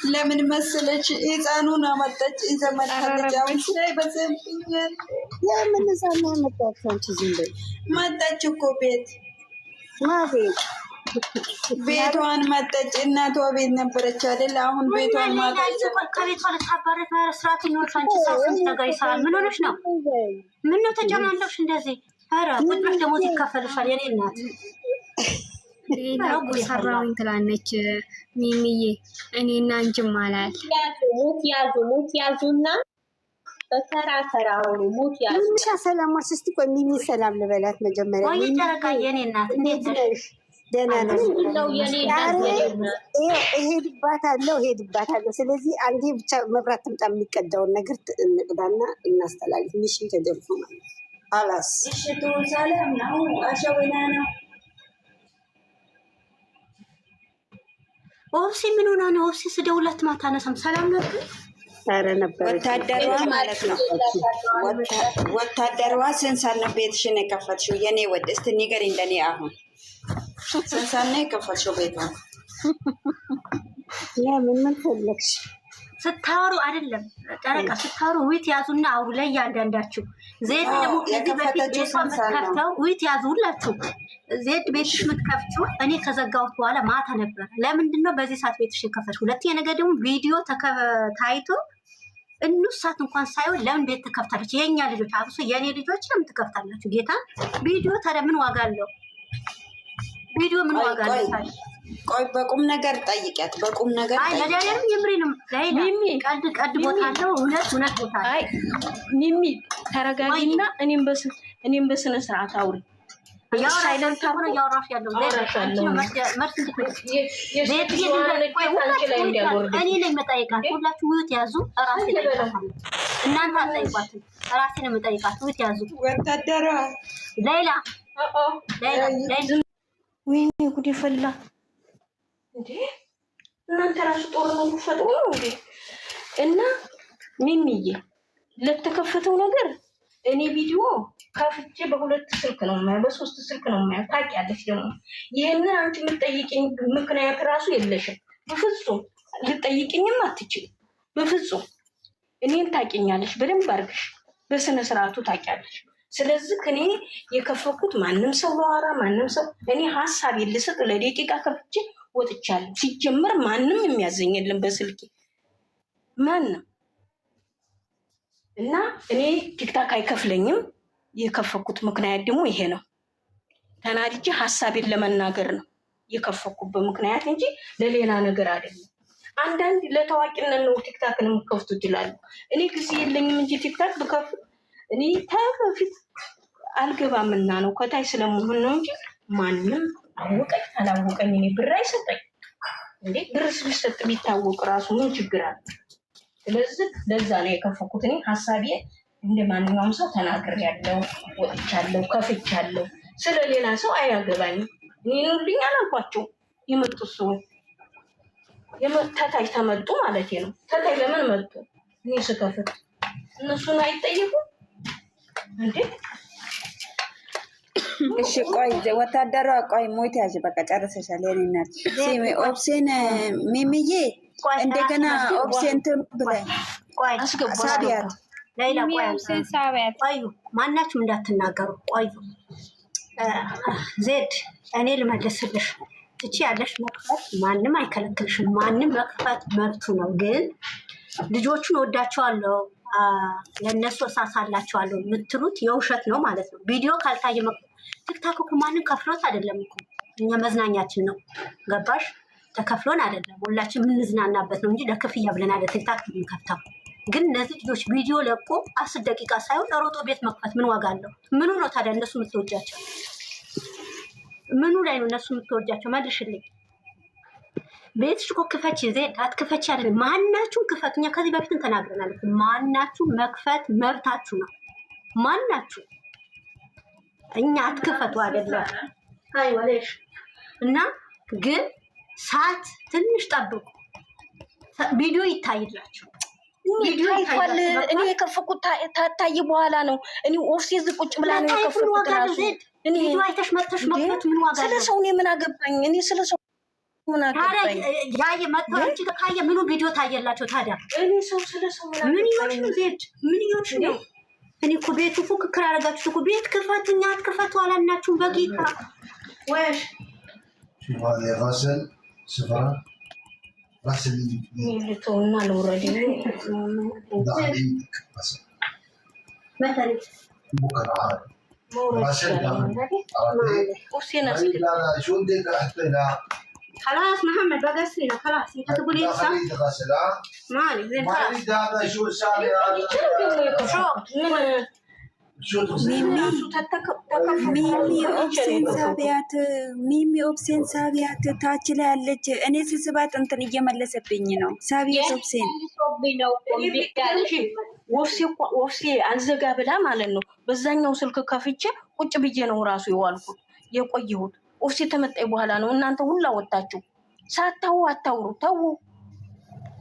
ለምን መሰለች ህፃኑን አመጣች ይዘመጣለች አሁን ላይ በዘብኛል ለምን ሰማ መጣች አንቺ ዝም በይ መጣች እኮ ቤት ማቤት ቤቷን መጣች እናቷ ቤት ነበረች አይደል አሁን ቤቷን ማጣች ከቤቷ ልታባረር ስርዓት ነው አንቺ ሳስንት ነገር ይሰራል ምን ሆነሽ ነው ምን ነው ተጨማለሽ እንደዚህ ኧረ ቁጥርሽ ደግሞ ይከፈልሻል የኔ እናት ሌላው ሰራውኝ ትላለች ሚሚዬ እኔና አንቺም ማለት ሙት ያዙና በተራ ተራው ሙት ያዙ ሰላም እስቲ ቆይ ሚሚ ሰላም ልበላት መጀመሪያ ወይ ተረጋ የኔ እናት እንዴት ነሽ ደህና ነሽ ነው የኔ እናት እሄድባታለሁ ስለዚህ አንዴ ብቻ መብራት ትምጣ የሚቀዳውን ነገር እንቅዳና እናስተላልፍ ሚሽን ተደርፎ ማለት አላስ እሺ ሰላም ነው አሸወና ነው ኦብሲ ምን ሆና ነው ኦብሲ ስደውላት ማታ ነሳም ሰላም ነው ኧረ ነበር ወታደሯ ማለት ነው ወታደሯ ስንሳን ነው ቤትሽን የከፈትሽው የኔ ወድ እስቲ ንገሪኝ እንደኔ አሁን ስንሳን ነው የከፈትሽው ቤቷን ምን ፈለግሽ ስታወሩ አይደለም ጨረቃ ስታወሩ ዊት ያዙና አውሩ ላይ ያንዳንዳችሁ ዜድ ደግሞ ከዚህ በፊት ቤቷን ከፍተው ዊት ያዙላችሁ ዜድ ቤትሽ ምትከፍቹ እኔ ከዘጋሁት በኋላ ማታ ነበር ለምንድን ነው በዚህ ሰዓት ቤትሽ ከፈትሽ ሁለተኛ ነገር ደግሞ ቪዲዮ ታይቶ እንውሳት እንኳን ሳይሆን ለምን ቤት ተከፍታለች የኛ ልጆች አብሶ የኔ ልጆች ለምን ተከፍታላችሁ ጌታ ቪዲዮ ታዲያ ምን ዋጋ አለው ቪዲዮ ምን ዋጋ አለው ቆይ በቁም ነገር ጠይቂያት በቁም ነገር አይ ለዳለም የምሬንም ሚሚ ቀድ ቦታ አለው እውነት ቦታ አይ ሚሚ ተረጋጊና እኔም በስነ ስርዓት አውሪ ያው ሳይለንት ሆነ ያወራሽ ያለው እኔ ነኝ መጠይቃት ሁላችሁ ውት ያዙ ራሴ ነኝ እናንተ አጠይቋት ራሴ ነኝ መጠይቃት ውት ያዙ ወታደሯ ሌላ ወይኔ ጉድ ይፈላ እንዴ እናንተ ራሱ ጦርነት ፈጥሮ ነው እንዴ እና ሚሚዬ ለተከፈተው ነገር እኔ ቪዲዮ ከፍቼ በሁለት ስልክ ነው ማለት በሶስት ስልክ ነው ማለት ታውቂያለሽ ደግሞ ይሄንን አንቺ የምትጠይቂኝ ምክንያት ራሱ የለሽም በፍጹም ልትጠይቂኝም አትችልም በፍጹም እኔን ታውቂኛለሽ በደንብ አድርገሽ በስነ ስርዓቱ ታውቂያለሽ ስለዚህ እኔ የከፈኩት ማንም ሰው ለዋራ ማንም ሰው እኔ ሐሳብ ልስጥ ለደቂቃ ከፍቼ ወጥቻለሁ ሲጀምር ማንም የሚያዘኝ የለም በስልኬ ማንም እና እኔ ቲክታክ አይከፍለኝም የከፈኩት ምክንያት ደግሞ ይሄ ነው ተናድጄ ሐሳቤን ለመናገር ነው የከፈኩበት ምክንያት እንጂ ለሌላ ነገር አይደለም አንዳንድ ለታዋቂነት ነው ቲክታክን የምከፍቱ ይችላሉ እኔ ጊዜ የለኝም እንጂ ቲክታክ ብከፍት እኔ ታፊት አልገባምና ነው ከታይ ስለምሆን ነው እንጂ ማንም አወቀኝ አላወቀኝ እኔ ብር አይሰጠኝ እንዴ ብርስ ቢሰጥ ቢታወቅ ራሱ ምን ችግር አለ ስለዚህ ለዛ ነው የከፈኩት እኔ ሐሳቤ እንደማንኛውም ሰው ተናግሬያለሁ ወጥቻለሁ ከፍቻለሁ ስለሌላ ሰው አያገባኝም እኔ ልኝ አላልኳቸው የመጡ ሰው የመታታይ ተመጡ ማለት ነው ተታይ ለምን መጡ እኔ ስከፍት እነሱን አይጠይቁም እንዴ እሺ ቆይ ወታደሯ ቆይ ሞት ያዥ በቃ ጨርሰሻል የኔ እናት ሲሚ ኦፕሽን ሚሚዬ እንደገና ኦፕሽን ትብለኝ ቆይ ሳቢያት ሌላ ቆይ ሳቢያት ቆዩ ማናችሁም እንዳትናገሩ ቆዩ ዜድ እኔ ልመልስልሽ እቺ ያለሽ መክፈት ማንም አይከለክልሽም ማንም መክፈት መብቱ ነው ግን ልጆቹን ወዳቸዋለሁ ለነሱ ሳሳላቸዋለሁ የምትሉት የውሸት ነው ማለት ነው ቪዲዮ ካልታየ ቲክታክ እኮ ማንም ከፍሎት አይደለም እኮ እኛ መዝናኛችን ነው ገባሽ ተከፍሎን አይደለም ሁላችን የምንዝናናበት ነው እንጂ ለክፍያ ብለን አይደል ቲክታክ የምንከፍተው ግን እነዚህ ልጆች ቪዲዮ ለቆ 10 ደቂቃ ሳይሆን ሮጦ ቤት መክፈት ምን ዋጋ አለው ምኑ ነው ታዲያ እነሱ የምትወጃቸው ምኑ ላይ ነው እነሱ የምትወጃቸው መልሽልኝ ቤትሽ እኮ ክፈች ዜድ አትክፈች አይደል ማናችሁም ክፈቱኛ ከዚህ በፊትም ተናግረናል ማናችሁ መክፈት መብታችሁ ነው ማናችሁ እኛ አትክፈቱ አይደለም አይ ወለሽ እና ግን ሰዓት ትንሽ ጠብቁ ቪዲዮ ይታይላችሁ ታይቷል። እኔ የከፈኩት ታታይ በኋላ ነው። እኔ ኦፍሴ ቁጭ ብላ ነው የከፈኩት ራሱ። እኔ አይተሽ መጥተሽ መጥተሽ ምን ዋጋ ስለ ሰው እኔ ምን አገባኝ? እኔ ስለ ሰው ምን አገባኝ? ያየ መጥተው አንቺ ካየ ምኑ ቪዲዮ ታየላቸው ታዲያ? እኔ ሰው ስለ ሰው ምን ይሆንሽ ነው ዜድ? ምን ይሆንሽ ነው? እኔ እኮ ቤቱ ፉክክር አደረጋችሁ እኮ ቤት ክፈቱኛ አትክፈቱ አላልናችሁም በጌታ ወሽ غسل سفرة غسل لتونا الوردي مثلا بكرة عاد غسل وسينا شو بدك حتى لا خلاص محمد بقى سينا خلاص انت تقول ايه صح غسل مالي زين خلاص هذا شو سالي هذا ሚሚ ኦብሴን ሳቢያት ታች ላይ ያለች እኔ ስስባት እንትን እየመለሰብኝ ነው። ሳቢያት ኦብሴን ወፍሴ አልዘጋ ብላ ማለት ነው። በዛኛው ስልክ ከፍቼ ቁጭ ብዬ ነው ራሱ የዋልኩት የቆየሁት። ወፍሴ ተመጣይ በኋላ ነው። እናንተ ሁላ ወጣችሁ ሳታው አታውሩ። ተው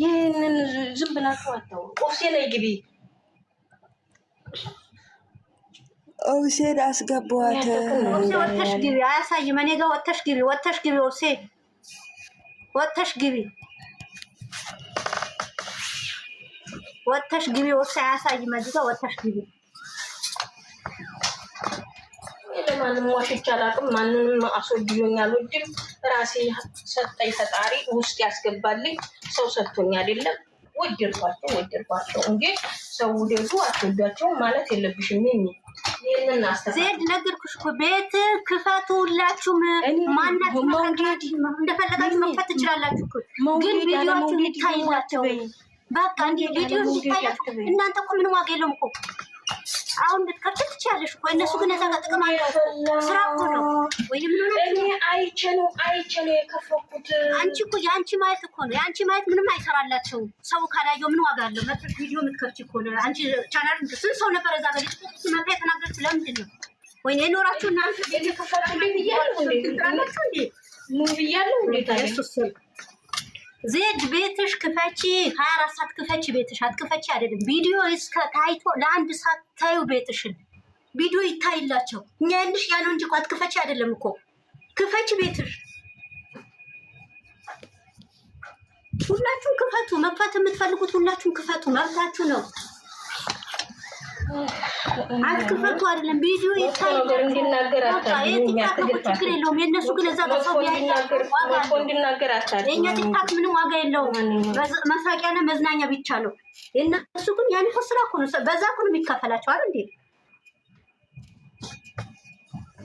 ይሄንን ዝም ብላችሁ አታውሩ። ወፍሴ ላይ ግቢ ኦብሴን አስገቧት። ወጥተሽ ግቢ አያሳይም። እኔ ጋር ወጥተሽ ግቢ ኦብሴ ወጥተሽ ግቢ ኦብሴ አያሳይም። እዚህ ጋር ወጥተሽ ግቢ። ለማንም ዋሽቼ አላውቅም። ማንንም አስወድዮኝ አልወድም። ራሴ ሰጠኝ ፈጣሪ ውስጥ ያስገባልኝ ሰው ሰጥቶኝ አይደለም። ወደድኳቸው እንጂ ሰው ወደዱ አትወዷቸው ማለት የለብሽም። ይሄንን ዜድ ነገርኩሽ እኮ ቤት ክፈቱ ሁላችሁም። ማናችሁ እንደፈለጋችሁ መክፈት ትችላላችሁ እኮ ግን ቪዲዮአችሁ ይታይላቸው። በቃ እንዴ ቪዲዮ ይታያችሁ። እናንተ እኮ ምንም ዋጋ የለውም እኮ አሁን ልትከፍት ትችያለሽ እኮ እነሱ ግን እዛ ጋር ጥቅም አላቸው። ስራ እኮ ነው ወይ ምን ነው? እኔ አይቼ ነው የከፈኩት። አንቺ እኮ የአንቺ ማየት እኮ ነው። የአንቺ ማየት ምንም አይሰራላቸው። ሰው ካላየው ምን ዋጋ አለው? መጥተሽ ቪዲዮ የምትከፍቺ እኮ ነው። አንቺ ቻናል ስንት ሰው ነበር እዛ ጋር ሲመጣ የተናገረች ለምንድን ነው? ወይኔ ኖራችሁ እናንተ የከፈኩት ብያለሁ እንዴ? ምን ብያለሁ እንዴ? ታዲያ ዜድ ቤትሽ ክፈቺ፣ 24 ሰዓት ክፈቺ። ቤትሽ አትክፈቺ አይደለም ቪዲዮ እስከ ታይቶ ለአንድ ሰዓት ታዩ ቤትሽን ቪዲዮ ይታይላቸው። እኛ ያልሽ ያለው እንጂ እኮ አትክፈቺ አይደለም እኮ ክፈቺ ቤትሽ። ሁላችሁም ክፈቱ። መክፈት የምትፈልጉት ሁላችሁም ክፈቱ፣ መብታችሁ ነው። አትክፈቱ አይደለም ቪዲዮ ይታይላቸው። እንድናገር ችግር የለውም። የእነሱ ግን እዛ ጋር ሰው የእኛ ቲክታክ ምንም ዋጋ የለውም። መሳቂያና መዝናኛ ብቻ ነው። የእነሱ ግን ያን እኮ ስራ እኮ ነው። በዛ እኮ ነው የሚከፈላቸው አይደል እንዴ?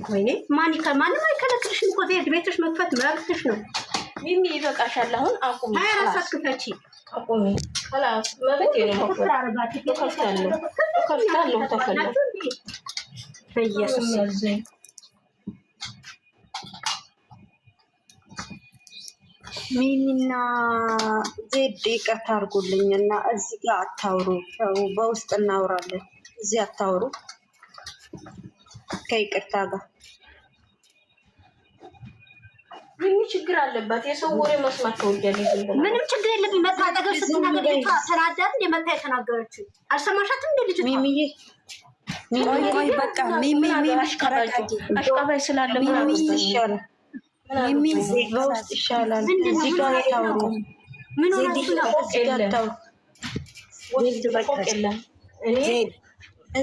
ወይኔ ማንም አይከለክልሽም እኮ ቤትሽ መክፈት መብትሽ ነው። ሚሚ ይበቃሻል። አሁን አቁሚ። 24 ሰዓት ክፈቺ አቁሚ። خلاص መብቴ ነው። ከፍታለሁ ተፈለገ በኢየሱስ ያዘኝ። ሚሚና ዜድ ይቅርታ አድርጉልኝና እዚህ ጋር አታውሩ። በውስጥ እናውራለን። እዚህ አታውሩ ከይቅርታ ጋር። ምን ችግር አለባት? የሰው ወሬ መስማት ተወዳለች። ምንም ችግር የለብኝ። መታጠገብ ስትናገር ልጅቷ ተናዳት እንደመታ የተናገረችው አልሰማሻትም? እንደ ልጅቷ ሚሚዬ ቆይ በቃ ሚሚ አሽቃባይ ስላለ ሚሚ ይሻላል። ሚሚ በውስጥ ይሻላል። እዚህ ጋር አታውሩ። ምን ሆነሽ ነው? እኔ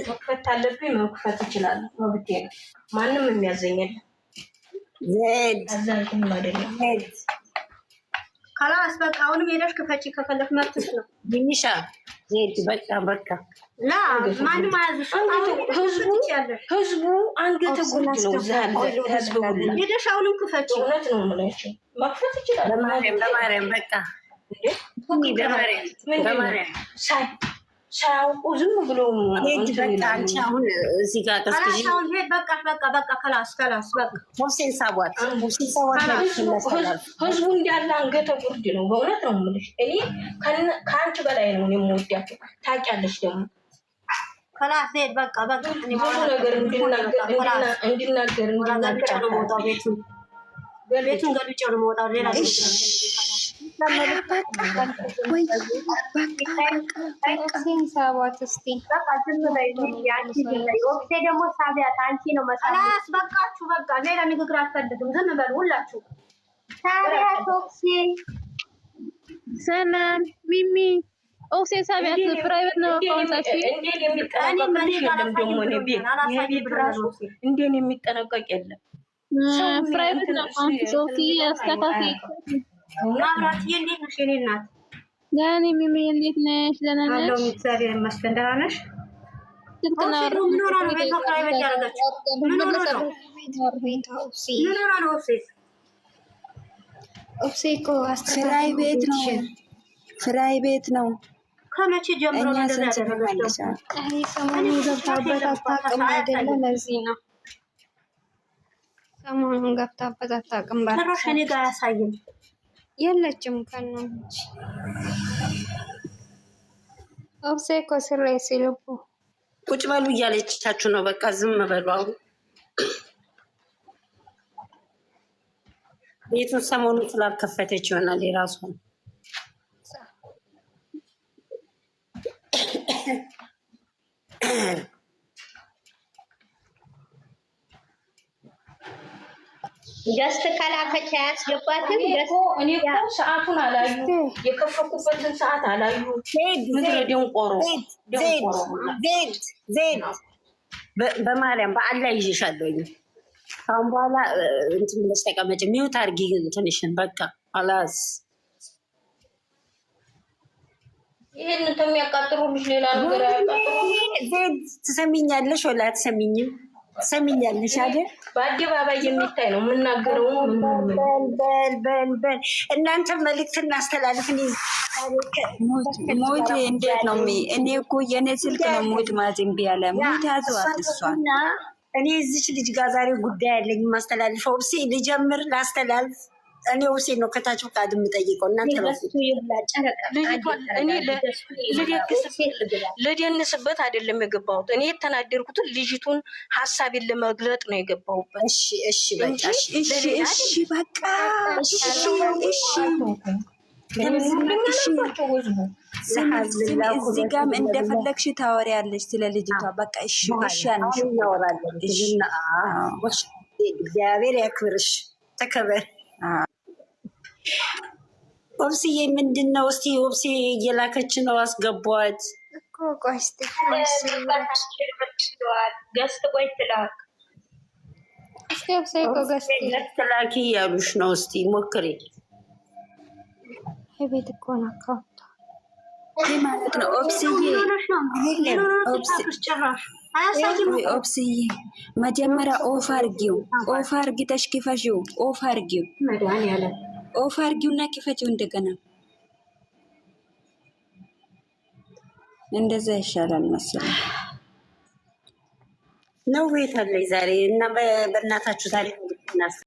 መክፈት አለብኝ፣ መክፈት እችላለሁ። መብቴ ነው። ማንም የሚያዘኝ የለም። ከላስ በቃ አሁንም ሄደሽ ክፈቺ ከፈለክ መብትሽ ነው። ሚሚሻ ዜድ በቃ ላ ማንም አያዝሽ። ህዝቡ አንገተ ጉድ ነው። ህዝቡ ሁሉ ሄደሽ አሁንም ክፈቺ። እውነት ነው የምላቸው መክፈት ይችላል። በማርያም በቃ በማርያም ሳያውቁ ዝም ብሎ አንቺ አሁን እዚህ ጋር ቀስቅጂ። በቃ ከላስ በቃ ሙሴን ሳቧት ህዝቡ እንዳለ አንገተ ጉርድ ነው። በእውነት ነው የምልሽ። እኔ ከአንቺ በላይ ነው የምወዳቸው። ታውቂያለሽ ደግሞ ከላስ በቃ ብዙ ነገር እንዲናገር ቤቱን ገልጬ ነው የምወጣው። ሌላ ሳባት እስቲ ደግሞ ሳቢያት አንቺ ነው መሳላት። በቃችሁ፣ በቃ ሌላ ንግግር አልፈልግም። ዝም በሉ ሁላችሁ። ሳቢያት ኦክሲ ሰላም ሚሚ ኦክሲ ሳቢያት ፕራይቬት ነው አካውንታችሁ። እንደኔ የሚጠነቀቅ የለም። ፕራይቬት ነው አካውንት ኦክሲ አስተካክል። ማብራት እንዴት ነሽ የኔ እናት? ያኔ ሚሚ እንዴት ነሽ? ደህና ነሽ? አለው እግዚአብሔር ይመስገን። ደህና ነሽ? ስልክ ነው ምን ሆነ ነው ቤት ፕራይቬት ያደረጋችሁ? ምን ሆነ ነው ኦክሲ እኮ ፍራይ ቤት ነው፣ ፍራይ ቤት ነው። ከመቼ ጀምሮ ነው እንደዛ ያደረጋችሁ? አይ ሰሞኑን ገብታበት አታውቅም አይደለ? ለዚህ ነው ሰሞኑን ገብታበት አታውቅም። ጭራሽ እኔ ጋር አያሳይም። የለችም ከነው እንጂ ኦክሲ እኮ ስሬ ሲልቡ ቁጭ በሉ እያለቻችሁ ነው። በቃ ዝም በሉ። አሁን ቤቱን ሰሞኑን ስላልከፈተች ይሆናል የራሱ ገስት ከላከች አያስገባትም። እኔ እኮ ሰዓቱን አላዩ፣ የከፈኩበትን ሰዓት አላዩ። ምድረ ደንቆሮ ዜድ በማርያም በአላህ ይዤሻለሁኝ። አሁን በኋላ እንትን ብለሽ ተቀመጭ። ሚውት አድርጊ እንትንሽን በቃ አላስ ይሄን እንደሚያቃጥሩልሽ ሌላ ነገር አያቃጥሩ። ዜድ ትሰሚኛለሽ ወላ አትሰሚኝም? ትሰሚኛለሽ አይደል? በአደባባይ የሚታይ ነው የምናገረው። በል እናንተ መልዕክት እናስተላልፍ። ሞት እንዴት ነው? እኔ እኮ የኔ ስልክ ነው ሞት ማዝም ቢያለ ሞት ያዘዋት እሷን። እኔ እዚች ልጅ ጋር ዛሬ ጉዳይ ያለኝ ማስተላልፈው ኦብሴ ልጀምር ላስተላልፍ። እኔ ኦብሴ ነው ከታች ፍቃድ የምጠይቀው እናንተ ነው። እኔ ልደንስበት አይደለም የገባሁት። እኔ የተናደርኩትን ልጅቱን ሀሳቤን ለመግለጥ ነው የገባሁበት። እሺ በቃ እሺ በቃ እዚህ ጋም እንደፈለግሽ ታወሪያለሽ ስለ ልጅቷ። በቃ እሺ ያንሽ እናወራለን። እግዚአብሔር ያክብርሽ፣ ተከበር። ኦብስዬ ምንድን ነው? እስቲ ኦብሴ እየላከች ነው፣ አስገቧት እኮ። ቆይ እስቲ ገስት ቆይ ትላክ እስቲ ኦብሴ እኮ ገስት ላኪ እያሉሽ ነው። እስቲ ሞክሪ። ቤት እኮ ነው አካውንቷ ይህ ማለት ነው። ኦብስዬ መጀመሪያ ኦፍ አርጊው፣ ኦፍ አርጊተሽ ክፈሺው፣ ኦፍ አርጊው፣ ኦፍ አርጊውና ክፈቺው እንደገና። እንደዛ ይሻላል መሰለኝ ነው። ቤት አለኝ ዛሬ እና በእናታችሁ ዛሬ